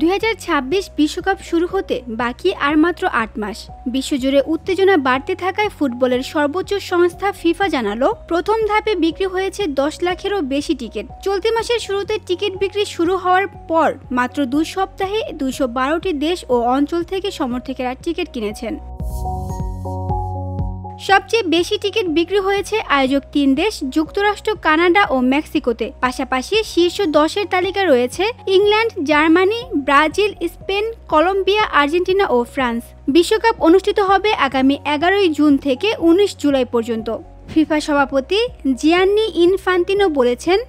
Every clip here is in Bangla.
2026 বিশ্বকাপ শুরু হতে বাকি আর মাত্র ৮ মাস। বিশ্বজুড়ে উত্তেজনা বাড়তে থাকায় ফুটবলের সর্বোচ্চ সংস্থা ফিফা জানালো, প্রথম ধাপে বিক্রি হয়েছে 10 লাখেরও বেশি টিকিট। চলতি মাসের শুরুতে টিকিট বিক্রি শুরু হওয়ার পর মাত্র 2 সপ্তাহে 212টি দেশ ও অঞ্চল থেকে সমর্থকেরা টিকিট কিনেছেন। সবচেয়ে বেশি টিকিট বিক্রি হয়েছে আয়োজক 3 দেশ যুক্তরাষ্ট্র, কানাডা ও মেক্সিকোতে। পাশাপাশি শীর্ষ 10-এর তালিকায় রয়েছে England, Germany, Brazil, Spain, Colombia, Argentina ও ফ্রান্স। বিশ্বকাপ অনুষ্ঠিত হবে আগামী 11 জুন থেকে 19 জুলাই পর্যন্ত। ফিফা সভাপতি জিয়ান্নি ইনফান্তিনো বলেছেন,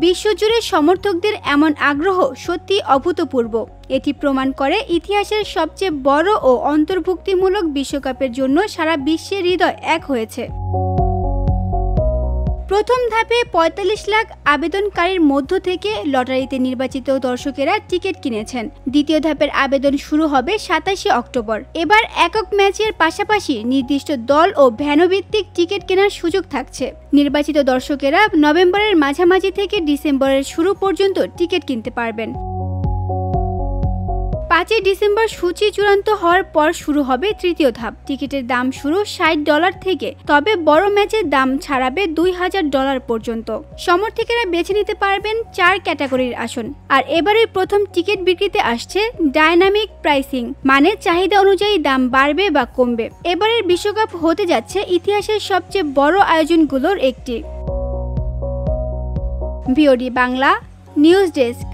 বিশ্বজুড়ে সমর্থকদের এমন আগ্রহ সত্যি অভূতপূর্ব। এটি প্রমাণ করে ইতিহাসের সবচেয়ে বড় ও অন্তর্ভুক্তিমূলক বিশ্বকাপের জন্য সারা বিশ্বের হৃদয় এক হয়েছে। প্রথম ধাপে 45 লাখ আবেদনকারীর মধ্য থেকে লটারিতে নির্বাচিত দর্শকেরা টিকিট কিনেছেন। দ্বিতীয় ধাপের আবেদন শুরু হবে 27 অক্টোবর। এবার একক ম্যাচের পাশাপাশি নির্দিষ্ট দল ও ভ্যানুভিত্তিক টিকিট কেনার সুযোগ থাকছে। নির্বাচিত দর্শকেরা নভেম্বরের মাঝামাঝি থেকে ডিসেম্বরের শুরু পর্যন্ত টিকিট কিনতে পারবেন। 5 ডিসেম্বর সূচি চূড়ান্ত হওয়ার পর শুরু হবে তৃতীয় ধাপ। টিকিটের দাম শুরু $60 থেকে, তবে বড় ম্যাচের দাম ছাড়াবে $2000 পর্যন্ত। সমর্থকেরা বেছে নিতে পারবেন 4 ক্যাটাগরির আসন। আর এবারই প্রথম টিকিট বিক্রিতে আসছে ডায়নামিক প্রাইসিং, মানে চাহিদা অনুযায়ী দাম বাড়বে বা কমবে। এবারের বিশ্বকাপ হতে যাচ্ছে ইতিহাসের সবচেয়ে বড় আয়োজনগুলোর একটি। VOD Bangla news desk.